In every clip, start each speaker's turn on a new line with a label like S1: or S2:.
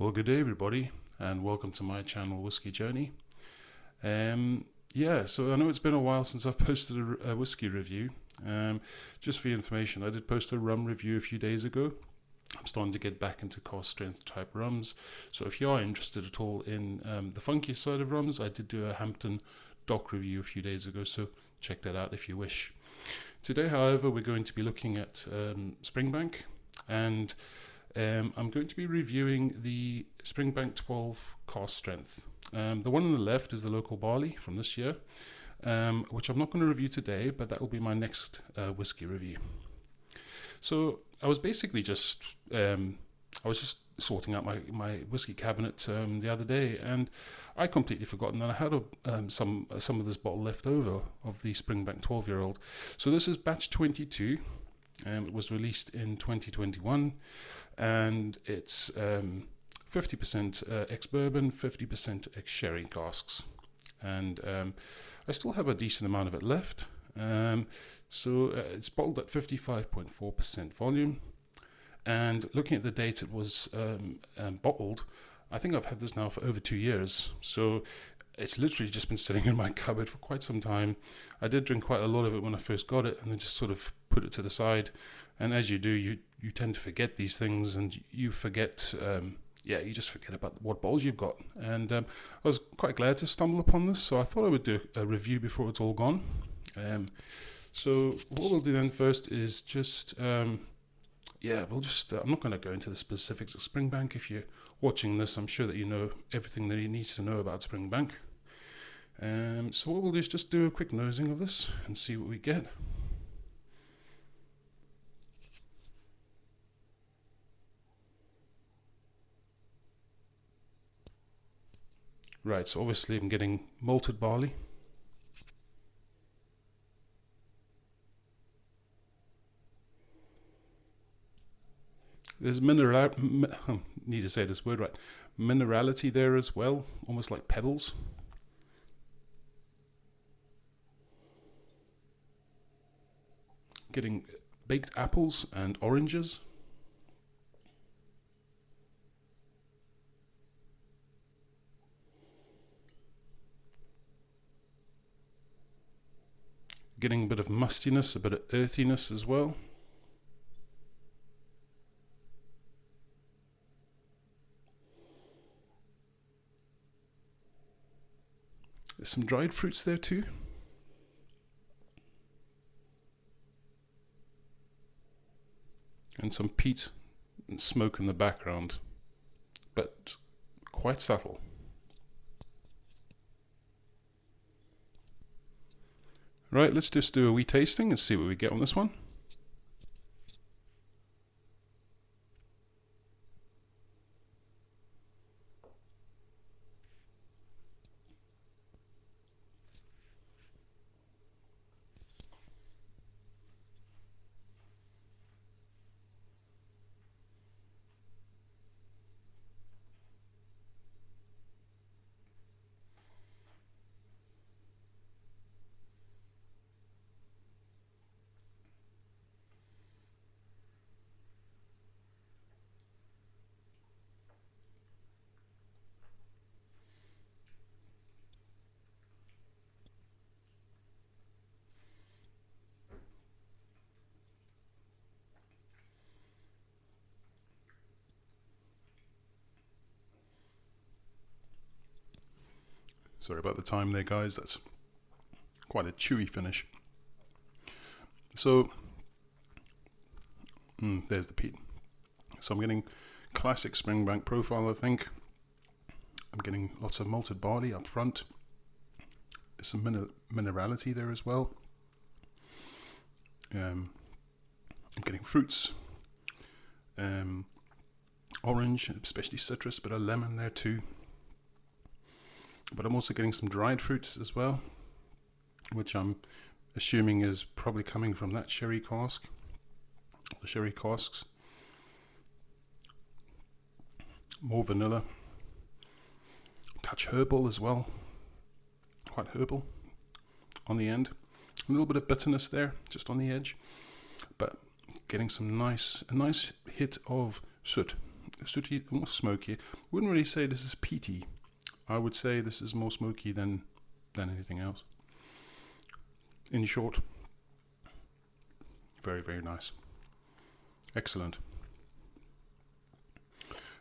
S1: Well, good day, everybody, and welcome to my channel, Whisky Journey. So I know it's been a while since I've posted a whiskey review. Just for your information, I did post a rum review a few days ago. I'm starting to get back into cask strength type rums, so if you are interested at all in the funkier side of rums, I did do a Hampton Dock review a few days ago, so check that out if you wish. Today, however, we're going to be looking at Springbank, and I'm going to be reviewing the Springbank 12 cask strength. The one on the left is the local barley from this year, which I'm not going to review today, but that will be my next whiskey review. So I was basically just sorting out my whiskey cabinet the other day, and I completely forgotten that I had some of this bottle left over of the Springbank 12-year-old. So this is batch 22. It was released in 2021, and it's 50% ex-bourbon, 50% ex-sherry casks. And I still have a decent amount of it left. It's bottled at 55.4% volume. And looking at the date it was bottled, I think I've had this now for over 2 years. So it's literally just been sitting in my cupboard for quite some time. I did drink quite a lot of it when I first got it, and then just sort of put it to the side. And as you do, you tend to forget these things, and you forget, you just forget about what bottles you've got. And I was quite glad to stumble upon this, so I thought I would do a review before it's all gone. So what we'll do then first is just, I'm not going to go into the specifics of Springbank. If you're watching this, I'm sure that you know everything that you need to know about Springbank. So what we'll do is just do a quick nosing of this and see what we get. Right, so obviously I'm getting malted barley. There's need to say this word right. Minerality there as well, almost like pebbles. Getting baked apples and oranges. Getting a bit of mustiness, a bit of earthiness as well. There's some dried fruits there too. And some peat and smoke in the background, but quite subtle. Right, let's just do a wee tasting and see what we get on this one. Sorry about the time there, guys. That's quite a chewy finish. So, there's the peat. So I'm getting classic Springbank profile, I think. I'm getting lots of malted barley up front. There's some minerality there as well. I'm getting fruits. Orange, especially citrus, but a lemon there too. But I'm also getting some dried fruit as well, which I'm assuming is probably coming from that sherry cask, the sherry casks. More vanilla, touch herbal as well, quite herbal on the end. A little bit of bitterness there, just on the edge, but getting a nice hit of soot sooty, almost smoky. Wouldn't really say this is peaty. I would say this is more smoky than anything else. In short, very, very nice. Excellent.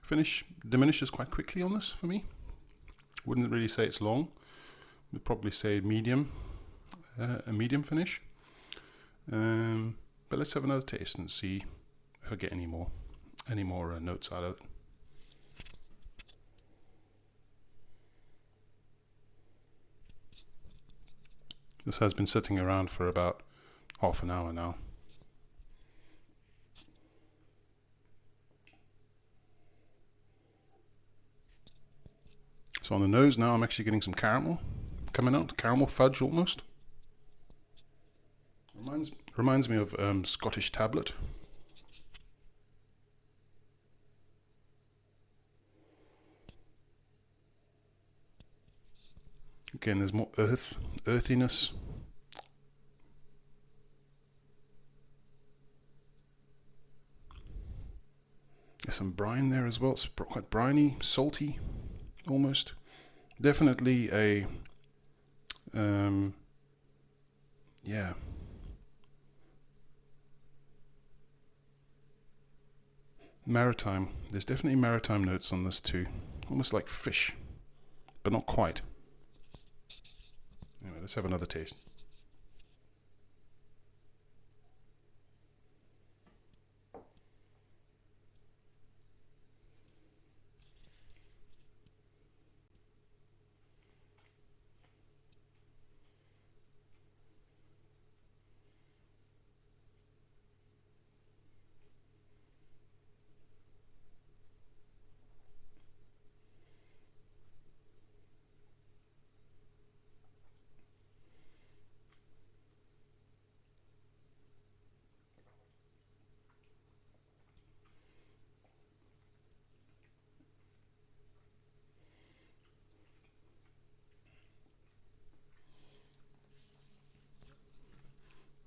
S1: Finish diminishes quite quickly on this for me. Wouldn't really say it's long. Would probably say medium, a medium finish. But let's have another taste and see if I get any more notes out of it. This has been sitting around for about half an hour now. So on the nose now I'm actually getting some caramel coming out, caramel fudge almost. Reminds me of Scottish tablet. Again, there's more earthiness. There's some brine there as well. It's quite briny, salty, almost. Definitely a, yeah. Maritime. There's definitely maritime notes on this too. Almost like fish, but not quite. Anyway, let's have another taste.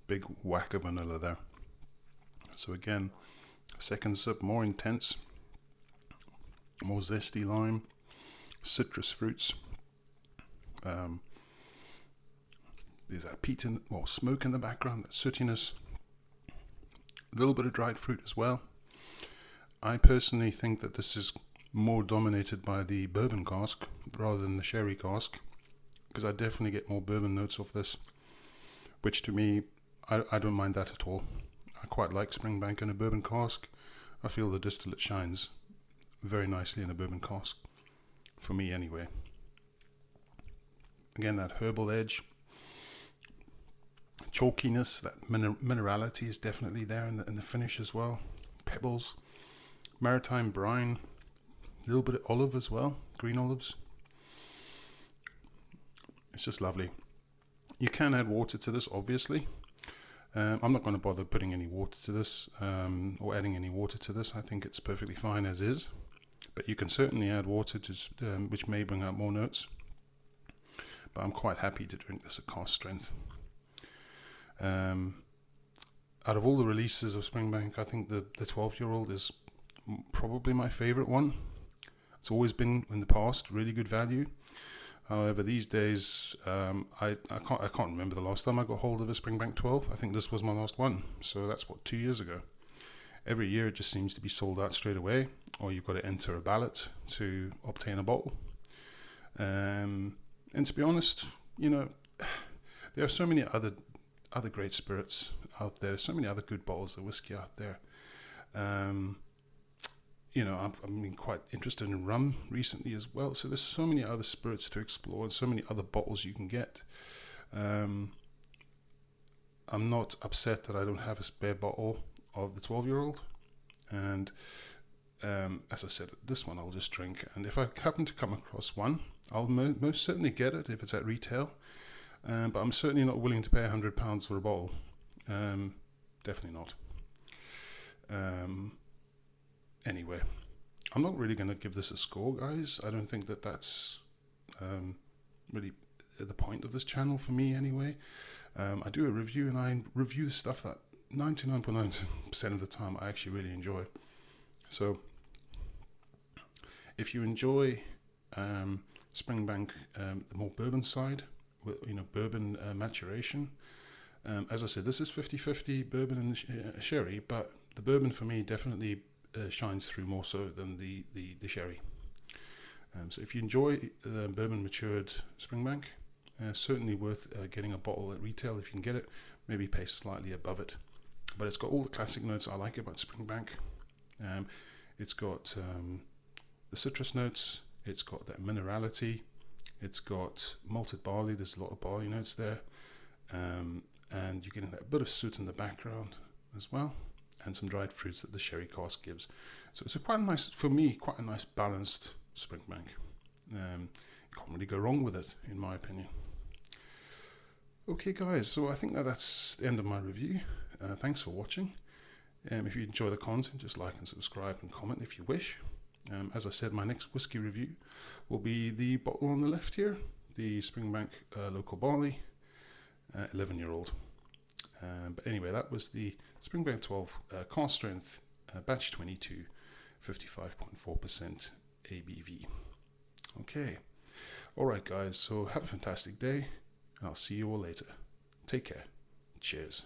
S1: Big whack of vanilla there. So again, second sip, more intense, more zesty lime, citrus fruits. There's that peat or smoke in the background, that sootiness, a little bit of dried fruit as well. I personally think that this is more dominated by the bourbon cask rather than the sherry cask, because I definitely get more bourbon notes off this, which to me, I don't mind that at all. I quite like Springbank in a bourbon cask. I feel the distillate shines very nicely in a bourbon cask, for me anyway. Again, that herbal edge, chalkiness, that minerality is definitely there in the finish as well. Pebbles, maritime brine, a little bit of olive as well, green olives. It's just lovely. You can add water to this, obviously. I'm not going to bother putting any water to this or adding any water to this. I think it's perfectly fine as is, but you can certainly add water to which may bring out more notes, but I'm quite happy to drink this at cask strength. Out of all the releases of Springbank, I think the 12-year-old is probably my favorite one. It's always been in the past really good value. However, these days, I can't remember the last time I got hold of a Springbank 12. I think this was my last one. So that's, what, 2 years ago. Every year it just seems to be sold out straight away, or you've got to enter a ballot to obtain a bottle. And to be honest, you know, there are so many other great spirits out there, so many other good bottles of whiskey out there. You know, I've been quite interested in rum recently as well. So there's so many other spirits to explore and so many other bottles you can get. I'm not upset that I don't have a spare bottle of the 12-year-old. And as I said, this one I'll just drink. And if I happen to come across one, I'll most certainly get it if it's at retail. But I'm certainly not willing to pay £100 for a bottle. Definitely not. Anyway, I'm not really going to give this a score, guys. I don't think that that's really the point of this channel for me anyway. I do a review, and I review stuff that 99.9% of the time I actually really enjoy. So if you enjoy Springbank, the more bourbon side, with bourbon maturation, as I said, this is 50-50 bourbon and sherry, but the bourbon for me definitely shines through more so than the sherry. So if you enjoy the bourbon matured Springbank, certainly worth getting a bottle at retail if you can get it. Maybe pay slightly above it, but it's got all the classic notes I like about Springbank. It's got the citrus notes, it's got that minerality, it's got malted barley, there's a lot of barley notes there, and you're getting that bit of soot in the background as well, and some dried fruits that the sherry cask gives. So it's quite a nice, for me, quite a nice balanced Springbank. You can't really go wrong with it, in my opinion. Okay guys, so I think that's the end of my review. Thanks for watching. If you enjoy the content, just like and subscribe and comment if you wish. As I said, my next whiskey review will be the bottle on the left here, the Springbank local barley, 11-year-old. But anyway, that was the Springbank 12 cask strength, batch 22, 55.4% ABV. Okay, alright guys, so have a fantastic day, and I'll see you all later. Take care. Cheers.